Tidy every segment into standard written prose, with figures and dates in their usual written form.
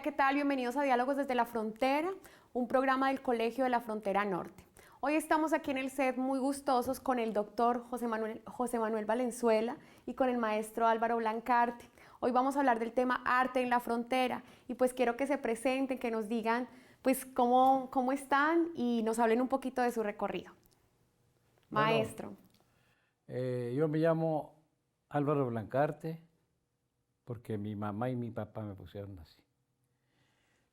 ¿qué tal? Bienvenidos a Diálogos desde la Frontera, un programa del Colegio de la Frontera Norte. Hoy estamos aquí en el set muy gustosos con el doctor José Manuel Valenzuela y con el maestro Álvaro Blancarte. Hoy vamos a hablar del tema arte en la frontera y pues quiero que se presenten, que nos digan pues cómo están y nos hablen un poquito de su recorrido. Maestro. Yo me llamo Álvaro Blancarte porque mi mamá y mi papá me pusieron así.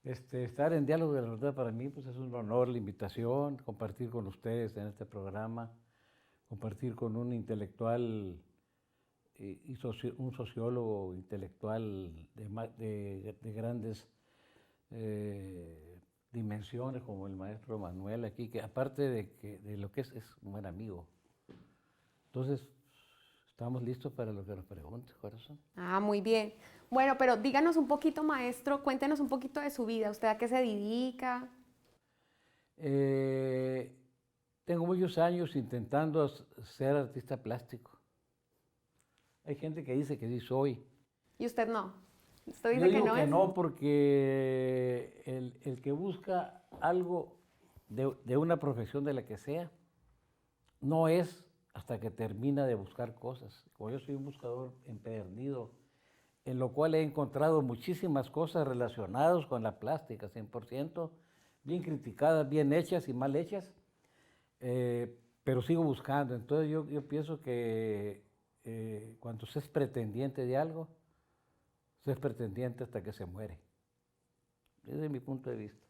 Estar en Diálogo de la Frontera para mí pues, es un honor, la invitación, compartir con ustedes en este programa, compartir con un intelectual un sociólogo intelectual de grandes dimensiones como el maestro Manuel aquí, que aparte de lo que es un buen amigo. Entonces, estamos listos para lo que nos pregunte, corazón. Ah, muy bien. Bueno, pero díganos un poquito, maestro, cuéntenos un poquito de su vida. ¿Usted a qué se dedica? Tengo muchos años intentando ser artista plástico. Hay gente que dice que sí soy. ¿Y usted no? ¿Usted dice Yo digo que no que es? no, porque el que busca algo de una profesión de la que sea, no es hasta que termina de buscar cosas. Como yo soy un buscador empedernido, en lo cual he encontrado muchísimas cosas relacionadas con la plástica, 100%, bien criticadas, bien hechas y mal hechas, pero sigo buscando. Entonces yo pienso que cuando se es pretendiente de algo, se es pretendiente hasta que se muere. Ese es mi punto de vista.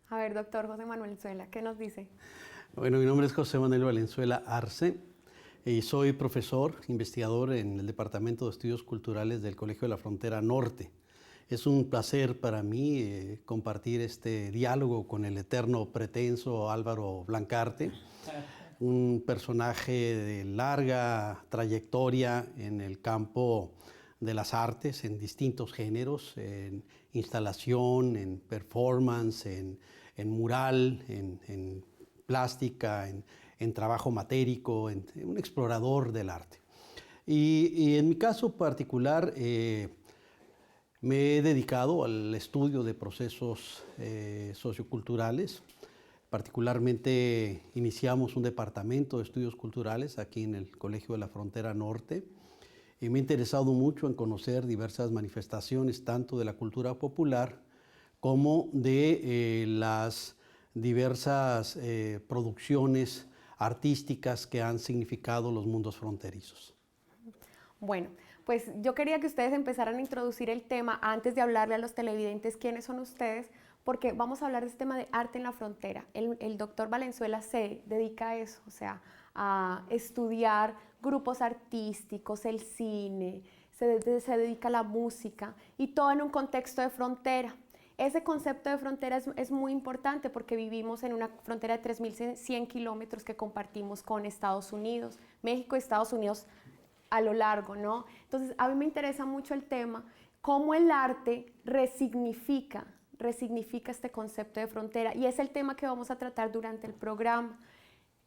A ver, doctor José Manuel Valenzuela, ¿qué nos dice? Bueno, mi nombre es José Manuel Valenzuela Arce y soy profesor, investigador en el Departamento de Estudios Culturales del Colegio de la Frontera Norte. Es un placer para mí compartir este diálogo con el eterno pretenso Álvaro Blancarte, un personaje de larga trayectoria en el campo de las artes, en distintos géneros, en instalación, en performance, en mural, en plástica, en trabajo matérico, un explorador del arte. Y en mi caso particular me he dedicado al estudio de procesos socioculturales. Particularmente iniciamos un departamento de estudios culturales aquí en el Colegio de la Frontera Norte y me he interesado mucho en conocer diversas manifestaciones tanto de la cultura popular como de las diversas producciones artísticas que han significado los mundos fronterizos. Bueno, pues yo quería que ustedes empezaran a introducir el tema antes de hablarle a los televidentes quiénes son ustedes, porque vamos a hablar de este tema de arte en la frontera. El doctor Valenzuela se dedica a eso, o sea, a estudiar grupos artísticos, el cine, se dedica a la música y todo en un contexto de frontera. Ese concepto de frontera es muy importante porque vivimos en una frontera de 3.100 kilómetros que compartimos con Estados Unidos, México y Estados Unidos a lo largo, ¿no? Entonces, a mí me interesa mucho el tema, cómo el arte resignifica este concepto de frontera y es el tema que vamos a tratar durante el programa.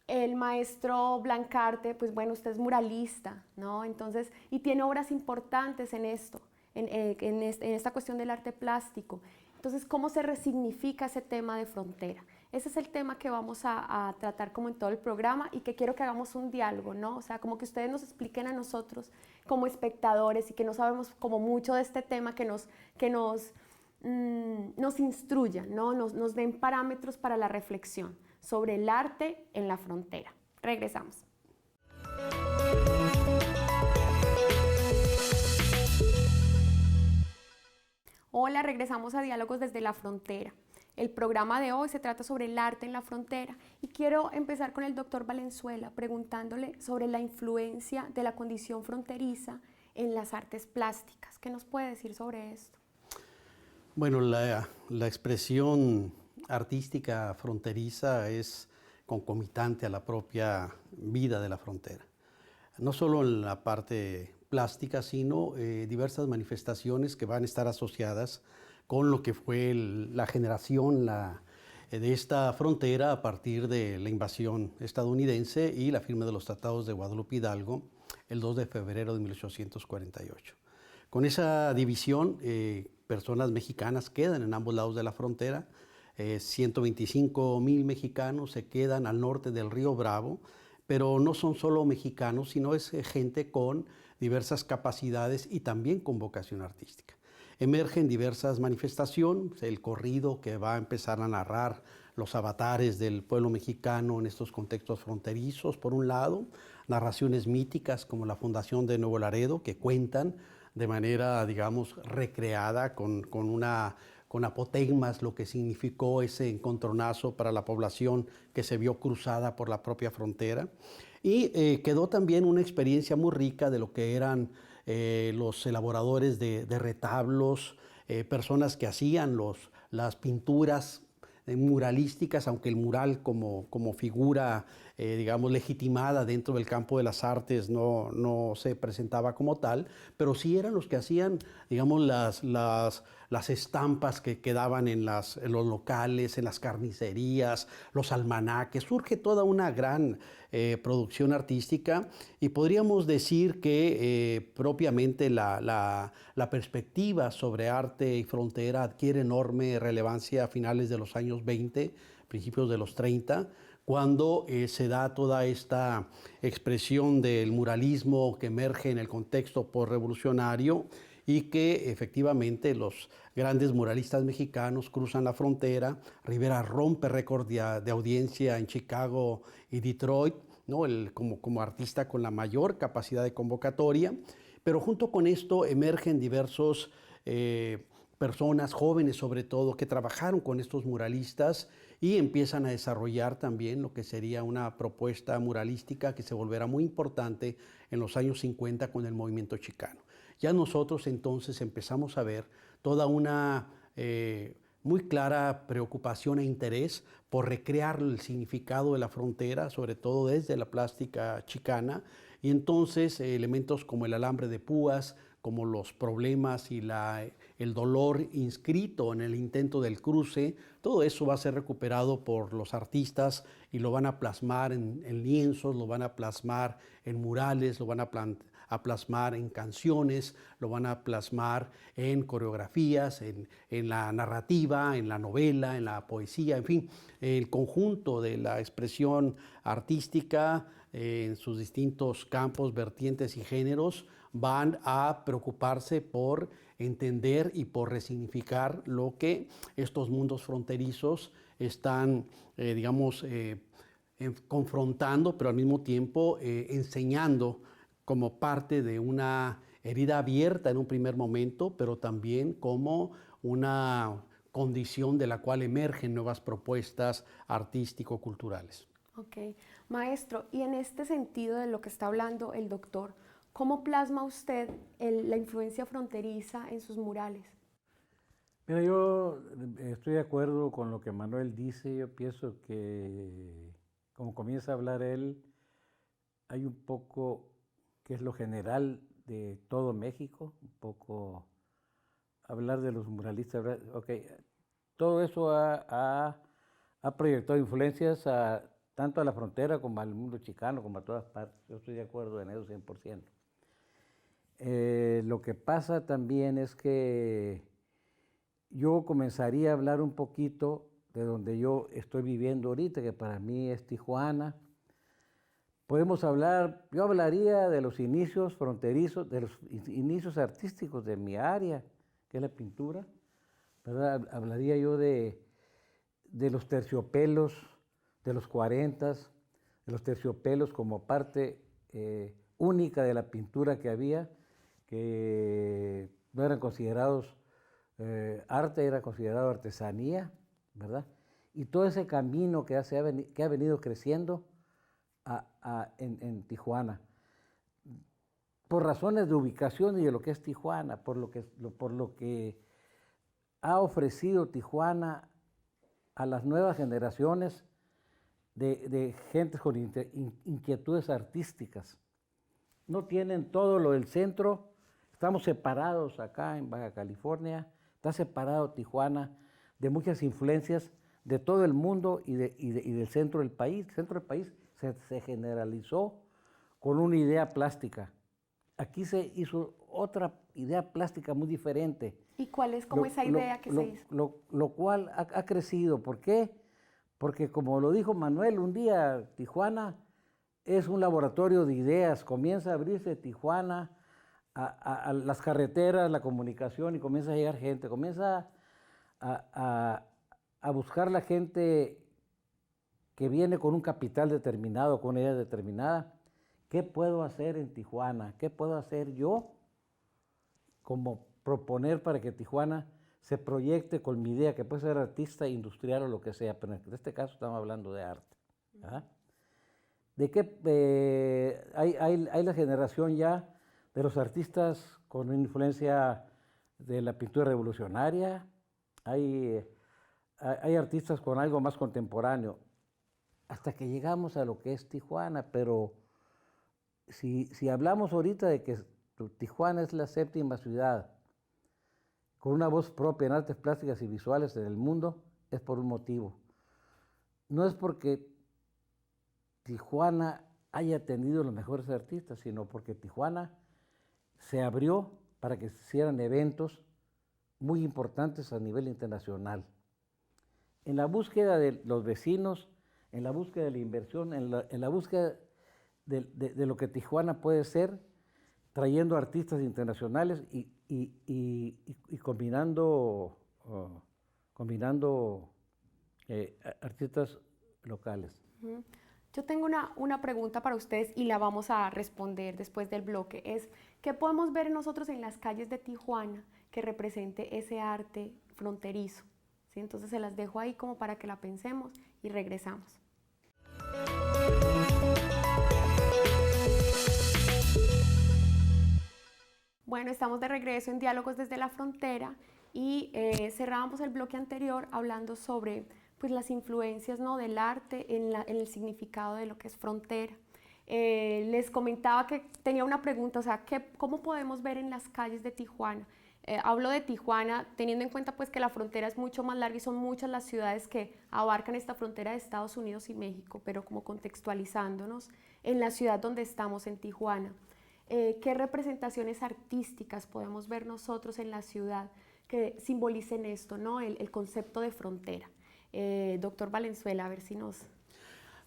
El maestro Blancarte, pues bueno, usted es muralista, ¿no? Entonces, y tiene obras importantes en esto, en esta cuestión del arte plástico. Entonces, ¿cómo se resignifica ese tema de frontera? Ese es el tema que vamos a tratar como en todo el programa y que quiero que hagamos un diálogo, ¿no? O sea, como que ustedes nos expliquen a nosotros como espectadores y que no sabemos como mucho de este tema, que nos instruyan, ¿no? Nos den parámetros para la reflexión sobre el arte en la frontera. Regresamos. Hola, regresamos a Diálogos desde la Frontera. El programa de hoy se trata sobre el arte en la frontera y quiero empezar con el doctor Valenzuela preguntándole sobre la influencia de la condición fronteriza en las artes plásticas. ¿Qué nos puede decir sobre esto? Bueno, la expresión artística fronteriza es concomitante a la propia vida de la frontera. No solo en la parte plástica, sino diversas manifestaciones que van a estar asociadas con lo que fue la generación de esta frontera a partir de la invasión estadounidense y la firma de los tratados de Guadalupe Hidalgo el 2 de febrero de 1848. Con esa división personas mexicanas quedan en ambos lados de la frontera. 125,000 mexicanos se quedan al norte del río Bravo, pero no son solo mexicanos, sino es gente con diversas capacidades y también con vocación artística. Emergen diversas manifestaciones, el corrido que va a empezar a narrar los avatares del pueblo mexicano en estos contextos fronterizos, por un lado, narraciones míticas como la Fundación de Nuevo Laredo, que cuentan de manera, digamos, recreada con apotegmas lo que significó ese encontronazo para la población que se vio cruzada por la propia frontera. Y quedó también una experiencia muy rica de lo que eran los elaboradores de retablos, personas que hacían las pinturas muralísticas, aunque el mural como figura, digamos, legitimada dentro del campo de las artes no se presentaba como tal, pero sí eran los que hacían, digamos, las estampas que quedaban en los locales, en las carnicerías, los almanaques. Surge toda una gran producción artística y podríamos decir que propiamente la perspectiva sobre arte y frontera adquiere enorme relevancia a finales de los años 20, principios de los 30, cuando se da toda esta expresión del muralismo que emerge en el contexto postrevolucionario y que efectivamente los grandes muralistas mexicanos cruzan la frontera. Rivera rompe récord de audiencia en Chicago y Detroit, ¿no? Como artista con la mayor capacidad de convocatoria, pero junto con esto emergen diversos personas, jóvenes sobre todo, que trabajaron con estos muralistas y empiezan a desarrollar también lo que sería una propuesta muralística que se volverá muy importante en los años 50 con el movimiento chicano. Ya nosotros entonces empezamos a ver toda una muy clara preocupación e interés por recrear el significado de la frontera, sobre todo desde la plástica chicana, y entonces elementos como el alambre de púas, como los problemas y el dolor inscrito en el intento del cruce, todo eso va a ser recuperado por los artistas y lo van a plasmar en lienzos, lo van a plasmar en murales, lo van a plasmar en canciones, lo van a plasmar en coreografías, en la narrativa, en la novela, en la poesía, en fin, el conjunto de la expresión artística en sus distintos campos, vertientes y géneros van a preocuparse por entender y por resignificar lo que estos mundos fronterizos están, digamos, confrontando, pero al mismo tiempo enseñando como parte de una herida abierta en un primer momento, pero también como una condición de la cual emergen nuevas propuestas artístico-culturales. Ok, maestro, y en este sentido de lo que está hablando el doctor, ¿cómo plasma usted la influencia fronteriza en sus murales? Mira, yo estoy de acuerdo con lo que Manuel dice. Yo pienso que, como comienza a hablar él, hay un poco que es lo general de todo México, un poco hablar de los muralistas. Okay. Todo eso ha proyectado influencias tanto a la frontera como al mundo chicano, como a todas partes. Yo estoy de acuerdo en eso 100%. Lo que pasa también es que yo comenzaría a hablar un poquito de donde yo estoy viviendo ahorita, que para mí es Tijuana. Yo hablaría de los inicios fronterizos, de los inicios artísticos de mi área, que es la pintura, ¿verdad? Hablaría yo de los terciopelos, de los 40, de los terciopelos como parte única de la pintura que había, que no eran considerados arte, era considerado artesanía, ¿verdad? Y todo ese camino que ha venido creciendo en Tijuana, por razones de ubicación y de lo que es Tijuana, por lo que ha ofrecido Tijuana a las nuevas generaciones de gentes con inquietudes artísticas. No tienen todo lo del centro, estamos separados acá en Baja California, está separado Tijuana de muchas influencias de todo el mundo y del centro del país. El centro del país se generalizó con una idea plástica. Aquí se hizo otra idea plástica muy diferente. ¿Y cuál es como esa idea que se hizo? Lo cual ha crecido. ¿Por qué? Porque como lo dijo Manuel un día, Tijuana es un laboratorio de ideas. Comienza a abrirse Tijuana a las carreteras, la comunicación, y comienza a llegar gente. Comienza a buscar la gente que viene con un capital determinado, con una idea determinada. ¿Qué puedo hacer en Tijuana? ¿Qué puedo hacer yo como proponer para que Tijuana se proyecte con mi idea, que puede ser artista, industrial o lo que sea, pero en este caso estamos hablando de arte, ¿verdad? De que hay la generación ya de los artistas con una influencia de la pintura revolucionaria, hay artistas con algo más contemporáneo, hasta que llegamos a lo que es Tijuana. Pero si hablamos ahorita de que Tijuana es la 7ª ciudad con una voz propia en artes plásticas y visuales en el mundo, es por un motivo. No es porque Tijuana haya tenido los mejores artistas, sino porque Tijuana se abrió para que se hicieran eventos muy importantes a nivel internacional. En la búsqueda de los vecinos, en la búsqueda de la inversión, en la búsqueda de lo que Tijuana puede ser, trayendo artistas internacionales y combinando artistas locales. Yo tengo una pregunta para ustedes y la vamos a responder después del bloque. Es, ¿qué podemos ver nosotros en las calles de Tijuana que represente ese arte fronterizo? ¿Sí? Entonces se las dejo ahí como para que la pensemos y regresamos. Bueno, estamos de regreso en Diálogos desde la Frontera y cerrábamos el bloque anterior hablando sobre pues, las influencias, ¿no?, del arte en el significado de lo que es frontera. Les comentaba que tenía una pregunta, o sea, ¿cómo podemos ver en las calles de Tijuana? Hablo de Tijuana teniendo en cuenta pues, que la frontera es mucho más larga y son muchas las ciudades que abarcan esta frontera de Estados Unidos y México, pero como contextualizándonos en la ciudad donde estamos, en Tijuana. ¿Qué representaciones artísticas podemos ver nosotros en la ciudad que simbolicen esto, ¿no?, el concepto de frontera? Doctor Valenzuela, a ver si nos...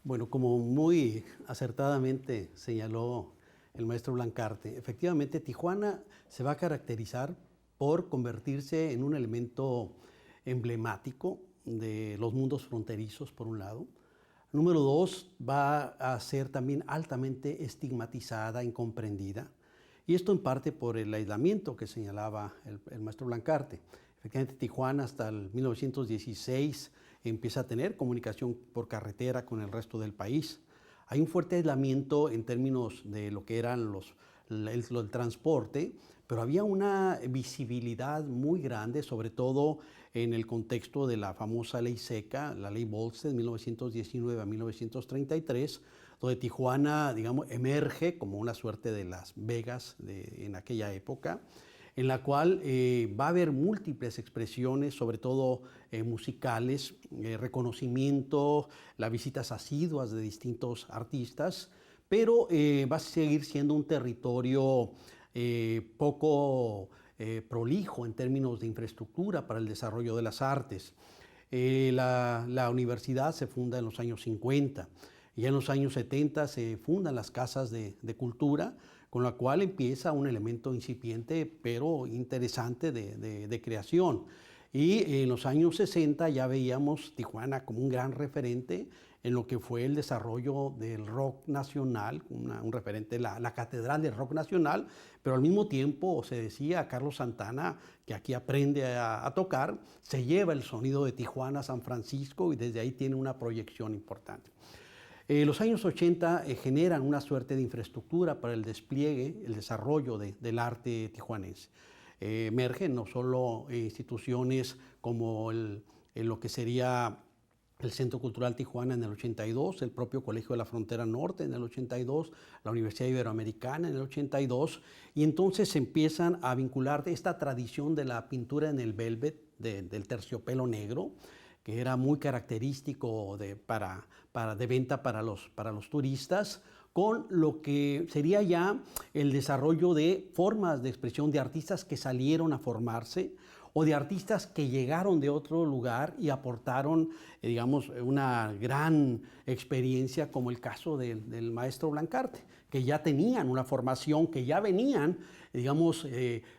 Bueno, como muy acertadamente señaló el maestro Blancarte, efectivamente Tijuana se va a caracterizar por convertirse en un elemento emblemático de los mundos fronterizos, por un lado. Número 2, va a ser también altamente estigmatizada, incomprendida, y esto en parte por el aislamiento que señalaba el maestro Blancarte. Efectivamente, Tijuana hasta el 1916 empieza a tener comunicación por carretera con el resto del país. Hay un fuerte aislamiento en términos de lo que eran el transporte, pero había una visibilidad muy grande, sobre todo en el contexto de la famosa ley seca, la ley Volstead, 1919 a 1933, donde Tijuana, digamos, emerge como una suerte de Las Vegas en aquella época, en la cual va a haber múltiples expresiones, sobre todo musicales, reconocimiento, las visitas asiduas de distintos artistas, pero va a seguir siendo un territorio poco prolijo en términos de infraestructura para el desarrollo de las artes. La universidad se funda en los años 50, y en los años 70 se fundan las casas de cultura, con la cual empieza un elemento incipiente pero interesante de creación. Y en los años 60 ya veíamos Tijuana como un gran referente en lo que fue el desarrollo del rock nacional, un referente, la catedral del rock nacional, pero al mismo tiempo se decía Carlos Santana, que aquí aprende a tocar, se lleva el sonido de Tijuana a San Francisco y desde ahí tiene una proyección importante. Los años 80 generan una suerte de infraestructura para el despliegue, el desarrollo del arte tijuanense. Emergen no solo instituciones como lo que sería el Centro Cultural Tijuana en el 82, el propio Colegio de la Frontera Norte en el 82, la Universidad Iberoamericana en el 82, y entonces se empiezan a vincular esta tradición de la pintura en el velvet, del terciopelo negro, que era muy característico de venta para los turistas, con lo que sería ya el desarrollo de formas de expresión de artistas que salieron a formarse o de artistas que llegaron de otro lugar y aportaron, digamos, una gran experiencia, como el caso del maestro Blancarte, que ya tenían una formación, que ya venían, digamos,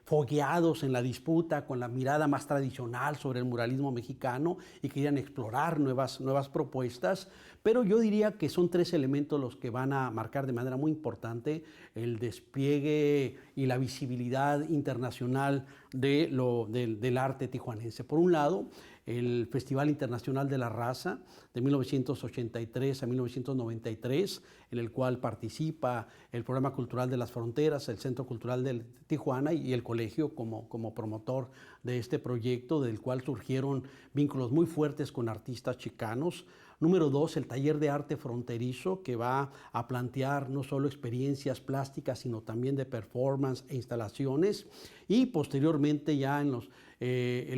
fogueados en la disputa con la mirada más tradicional sobre el muralismo mexicano y querían explorar nuevas propuestas. Pero yo diría que son tres elementos los que van a marcar de manera muy importante el despliegue y la visibilidad internacional del arte tijuanense. Por un lado, el Festival Internacional de la Raza de 1983 a 1993, en el cual participa el Programa Cultural de las Fronteras, el Centro Cultural de Tijuana y el colegio como promotor de este proyecto, del cual surgieron vínculos muy fuertes con artistas chicanos. Número 2, el taller de arte fronterizo, que va a plantear no solo experiencias plásticas, sino también de performance e instalaciones. Y posteriormente ya en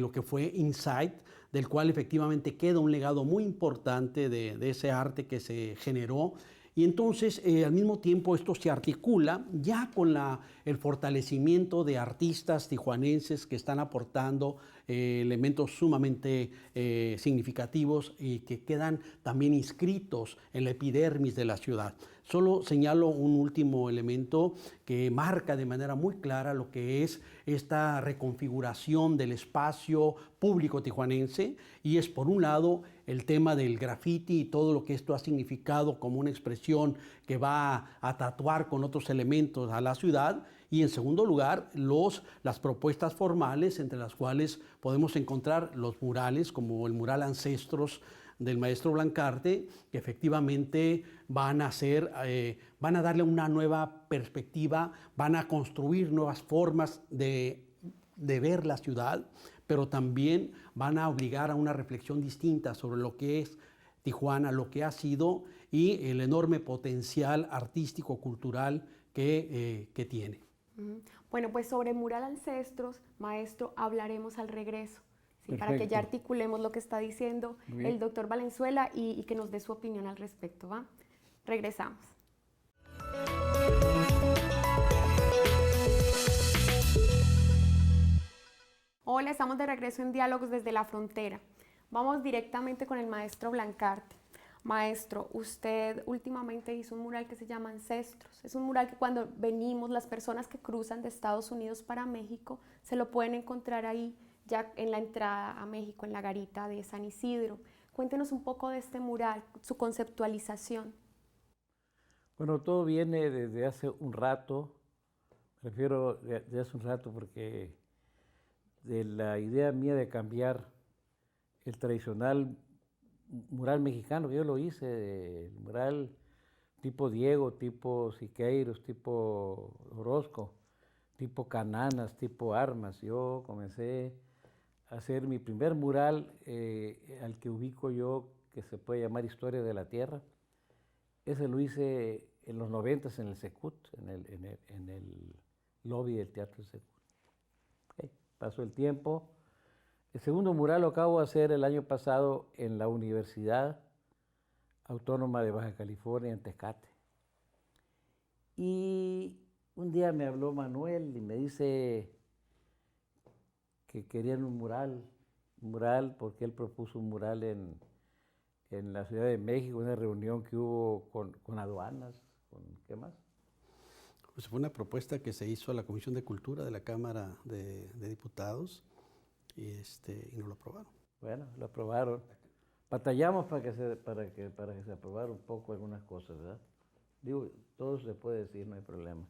lo que fue Insight, del cual efectivamente queda un legado muy importante de ese arte que se generó. Y entonces, al mismo tiempo, esto se articula ya con el fortalecimiento de artistas tijuanenses que están aportando elementos sumamente significativos y que quedan también inscritos en la epidermis de la ciudad. Solo señalo un último elemento que marca de manera muy clara lo que es esta reconfiguración del espacio público tijuanense, y es, por un lado, el tema del graffiti y todo lo que esto ha significado como una expresión que va a tatuar con otros elementos a la ciudad, y en segundo lugar, las propuestas formales, entre las cuales podemos encontrar los murales, como el mural Ancestros del maestro Blancarte, que efectivamente van a darle una nueva perspectiva, van a construir nuevas formas de ver la ciudad, pero también van a obligar a una reflexión distinta sobre lo que es Tijuana, lo que ha sido y el enorme potencial artístico, cultural que tiene. Bueno, pues sobre Mural Ancestros, maestro, hablaremos al regreso, ¿sí? Para que ya articulemos lo que está diciendo el doctor Valenzuela y que nos dé su opinión al respecto, ¿va? Regresamos. Hola, estamos de regreso en Diálogos desde la Frontera. Vamos directamente con el maestro Blancarte. Maestro, usted últimamente hizo un mural que se llama Ancestros. Es un mural que cuando venimos, las personas que cruzan de Estados Unidos para México, se lo pueden encontrar ahí, ya en la entrada a México, en la garita de San Isidro. Cuéntenos un poco de este mural, su conceptualización. Bueno, todo viene desde hace un rato, prefiero de hace un rato porque de la idea mía de cambiar el tradicional mural mexicano, que yo lo hice, el mural tipo Diego, tipo Siqueiros, tipo Orozco, tipo Cananas, tipo Armas. Yo comencé a hacer mi primer mural al que ubico yo, que se puede llamar Historia de la Tierra. Ese lo hice en los 90 en el Secut, en el lobby del Teatro Secut. Okay. Pasó el tiempo. El segundo mural lo acabo de hacer el año pasado en la Universidad Autónoma de Baja California, en Tecate. Y un día me habló Manuel y me dice que querían un mural porque él propuso un mural en la Ciudad de México, una reunión que hubo con aduanas, con ¿qué más? Pues fue una propuesta que se hizo a la Comisión de Cultura de la Cámara de Diputados y no lo aprobaron. Bueno, lo aprobaron. Batallamos para que se aprobara un poco algunas cosas, ¿verdad? Digo, todo se puede decir, no hay problema.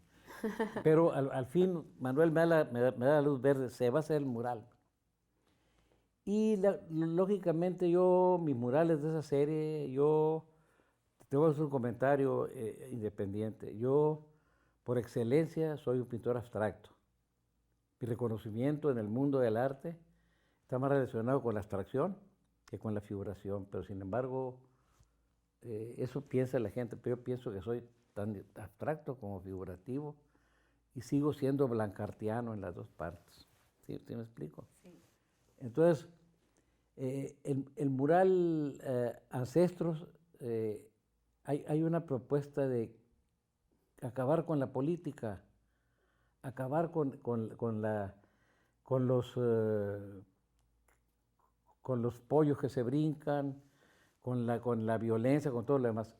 Pero al fin, Manuel me da la luz verde, se va a hacer el mural. Y lógicamente mis murales de esa serie, te voy a hacer un comentario independiente. Yo, por excelencia, soy un pintor abstracto. Mi reconocimiento en el mundo del arte está más relacionado con la abstracción que con la figuración, pero sin embargo, eso piensa la gente, pero yo pienso que soy tan abstracto como figurativo y sigo siendo blancartiano en las dos partes. ¿Sí me explico? Sí. Entonces, el mural Ancestros, hay una propuesta de acabar con la política, acabar con los, eh, con los pollos que se brincan, con la violencia, con todo lo demás.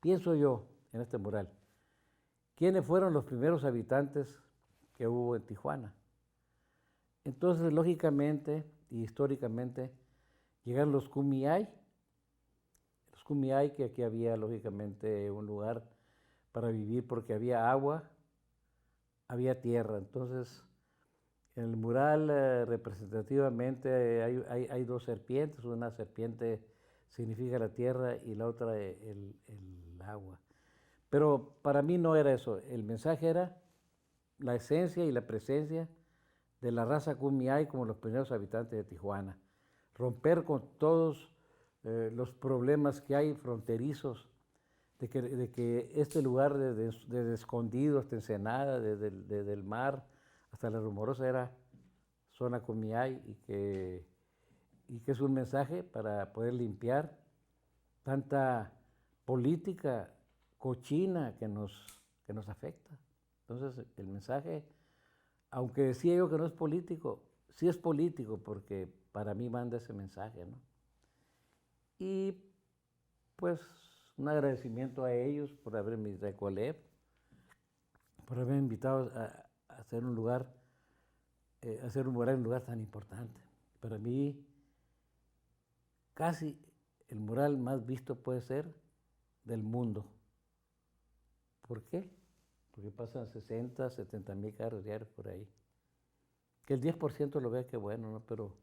Pienso yo en este mural, ¿quiénes fueron los primeros habitantes que hubo en Tijuana? Entonces, lógicamente y históricamente, llegaron los Kumeyaay, que aquí había lógicamente un lugar para vivir porque había agua, había tierra. Entonces, en el mural representativamente hay dos serpientes, una serpiente significa la tierra y la otra el agua. Pero para mí no era eso, el mensaje era la esencia y la presencia de la raza Kumeyaay como los primeros habitantes de Tijuana. Romper con todos los problemas que hay fronterizos, de que este lugar desde Escondido hasta Ensenada, desde el mar hasta La Rumorosa era zona Kumeyaay y que es un mensaje para poder limpiar tanta política cochina que nos afecta. Entonces el mensaje, aunque decía yo que no es político, sí es político porque para mí manda ese mensaje, ¿no? Y pues un agradecimiento a ellos por haberme recolep, por haberme invitado a hacer un lugar, hacer un mural en un lugar tan importante. Para mí, casi el mural más visto puede ser del mundo. ¿Por qué? Porque pasan 60, 70 mil carros diarios por ahí. Que el 10% lo vea, qué bueno, ¿no? Pero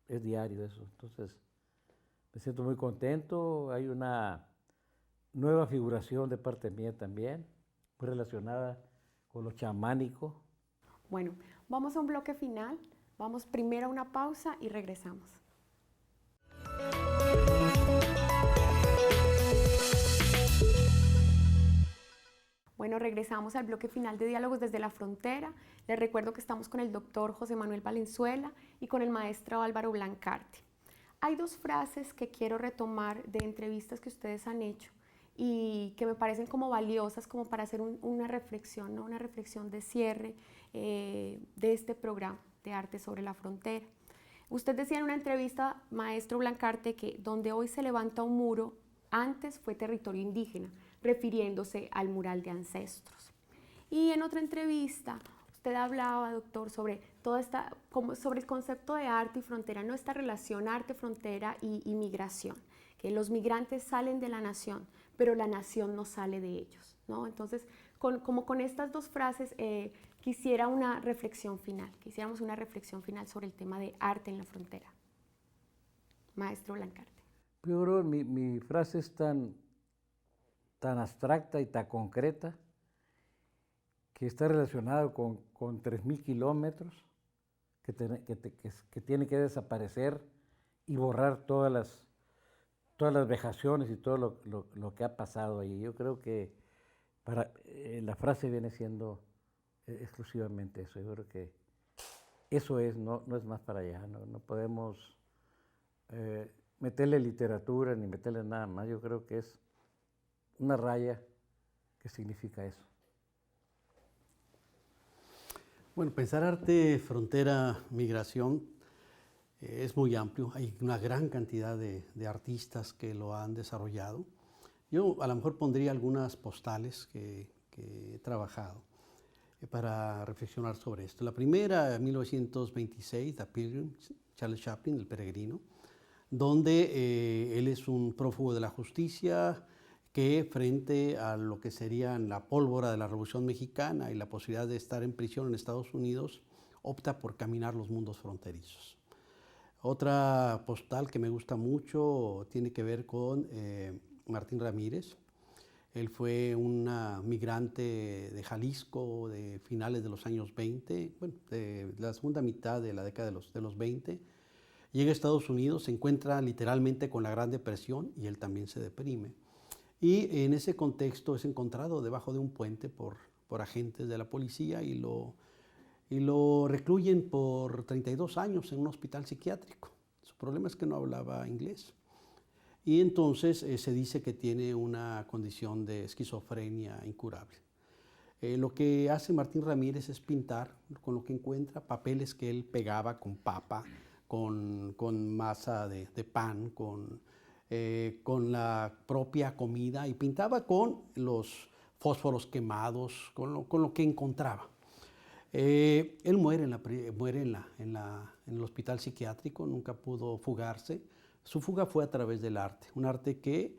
es diario eso. Entonces, me siento muy contento. Hay una nueva figuración de parte mía también, muy relacionada con lo chamánico. Bueno, vamos a un bloque final. Vamos primero a una pausa y regresamos. Bueno, regresamos al bloque final de Diálogos desde la Frontera. Les recuerdo que estamos con el doctor José Manuel Valenzuela y con el maestro Álvaro Blancarte. Hay dos frases que quiero retomar de entrevistas que ustedes han hecho y que me parecen como valiosas como para hacer una reflexión, ¿no? Una reflexión de cierre de este programa de Arte sobre la Frontera. Usted decía en una entrevista, maestro Blancarte, que donde hoy se levanta un muro, antes fue territorio indígena, refiriéndose al mural de ancestros. Y en otra entrevista, usted hablaba, doctor, sobre sobre el concepto de arte y frontera, no esta relación arte-frontera y migración, que los migrantes salen de la nación, pero la nación no sale de ellos, ¿no? Entonces, como con estas dos frases, quisiera una reflexión final, quisiéramos una reflexión final sobre el tema de arte en la frontera. Maestro Blancarte. Yo creo que mi frase es tan abstracta y tan concreta que está relacionada con 3.000 kilómetros que tiene que desaparecer y borrar todas las vejaciones y todo lo que ha pasado ahí. Yo creo que la frase viene siendo exclusivamente eso. Yo creo que eso es, no es más para allá. No podemos meterle literatura ni meterle nada más. Yo creo que es una raya que significa eso. Bueno, pensar arte, frontera, migración es muy amplio. Hay una gran cantidad de artistas que lo han desarrollado. Yo a lo mejor pondría algunas postales que he trabajado para reflexionar sobre esto. La primera, 1926, The Pilgrim, Charles Chaplin, El Peregrino, donde él es un prófugo de la justicia que frente a lo que serían la pólvora de la Revolución Mexicana y la posibilidad de estar en prisión en Estados Unidos, opta por caminar los mundos fronterizos. Otra postal que me gusta mucho tiene que ver con Martín Ramírez. Él fue un migrante de Jalisco de finales de los años 20, bueno, de la segunda mitad de la década de los 20. Llega a Estados Unidos, se encuentra literalmente con la Gran Depresión y él también se deprime. Y en ese contexto es encontrado debajo de un puente por agentes de la policía y lo recluyen por 32 años en un hospital psiquiátrico. Su problema es que no hablaba inglés. y entonces se dice que tiene una condición de esquizofrenia incurable. Lo que hace Martín Ramírez es pintar con lo que encuentra, papeles que él pegaba con papa, con masa de pan, con la propia comida, y pintaba con los fósforos quemados, con lo que encontraba. Él muere en el hospital psiquiátrico, nunca pudo fugarse. Su fuga fue a través del arte, un arte que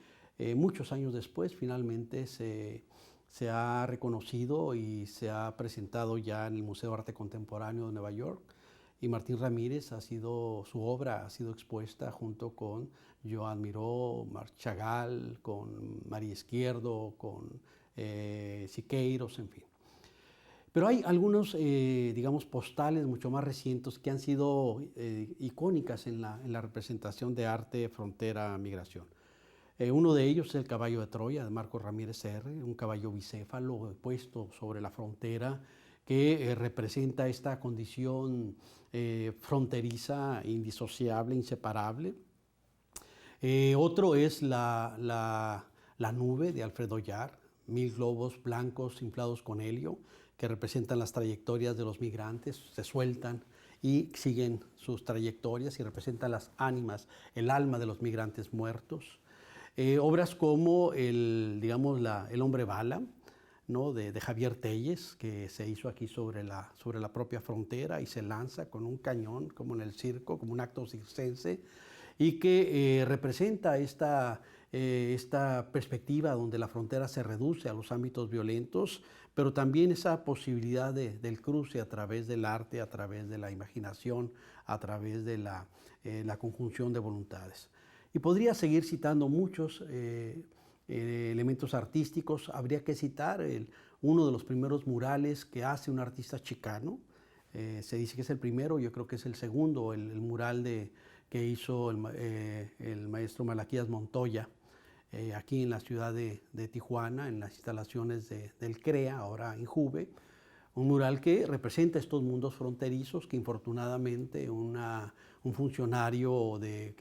muchos años después finalmente se ha reconocido y se ha presentado ya en el Museo de Arte Contemporáneo de Nueva York. Y Martín Ramírez su obra ha sido expuesta junto con Joan Miró, Marc Chagall, con María Izquierdo, con Siqueiros, en fin. Pero hay algunos, digamos, postales mucho más recientes que han sido icónicas en la representación de arte, frontera, migración. Uno de ellos es el caballo de Troya de Marcos Ramírez Serre, un caballo bicéfalo puesto sobre la frontera que representa esta condición fronteriza, indisociable, inseparable. Otro es la nube de Alfredo Yar, 1000 globos blancos inflados con helio, que representan las trayectorias de los migrantes, se sueltan y siguen sus trayectorias y representan las ánimas, el alma de los migrantes muertos. Obras como el hombre bala, ¿no? de Javier Telles, que se hizo aquí sobre la propia frontera y se lanza con un cañón, como en el circo, como un acto circense, y que representa esta perspectiva donde la frontera se reduce a los ámbitos violentos, pero también esa posibilidad del cruce a través del arte, a través de la imaginación, a través de la conjunción de voluntades. Y podría seguir citando muchos elementos artísticos. Habría que citar uno de los primeros murales que hace un artista chicano. Se dice que es el primero, yo creo que es el segundo, el mural que hizo el maestro Malaquías Montoya, aquí en la ciudad de Tijuana, en las instalaciones del CREA, ahora Injuve. Un mural que representa estos mundos fronterizos que infortunadamente un funcionario de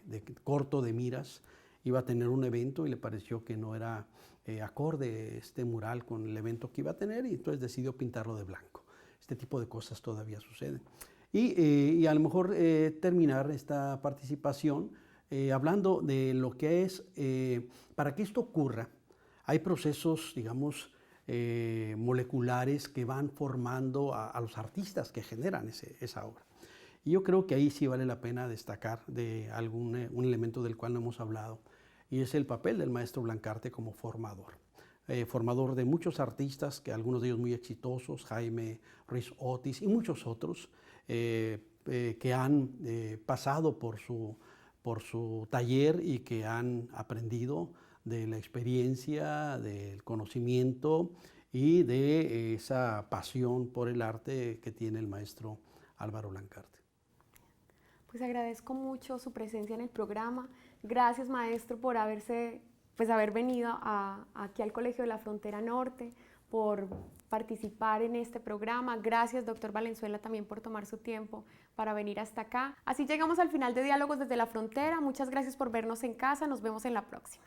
corto de miras iba a tener un evento y le pareció que no era acorde este mural con el evento que iba a tener, y entonces decidió pintarlo de blanco. Este tipo de cosas todavía suceden. Y a lo mejor terminar esta participación hablando de lo que es, para que esto ocurra, hay procesos, digamos, moleculares que van formando a los artistas que generan esa obra. Y yo creo que ahí sí vale la pena destacar de un elemento del cual no hemos hablado, y es el papel del maestro Blancarte como formador. Formador de muchos artistas, que algunos de ellos muy exitosos, Jaime Ruiz Otis y muchos otros, que han pasado por su taller y que han aprendido de la experiencia, del conocimiento y de esa pasión por el arte que tiene el maestro Álvaro Blancarte. Pues agradezco mucho su presencia en el programa. Gracias, maestro, por haber venido aquí al Colegio de la Frontera Norte, por participar en este programa. Gracias, doctor Valenzuela, también por tomar su tiempo para venir hasta acá. Así llegamos al final de Diálogos desde la Frontera. Muchas gracias por vernos en casa. Nos vemos en la próxima.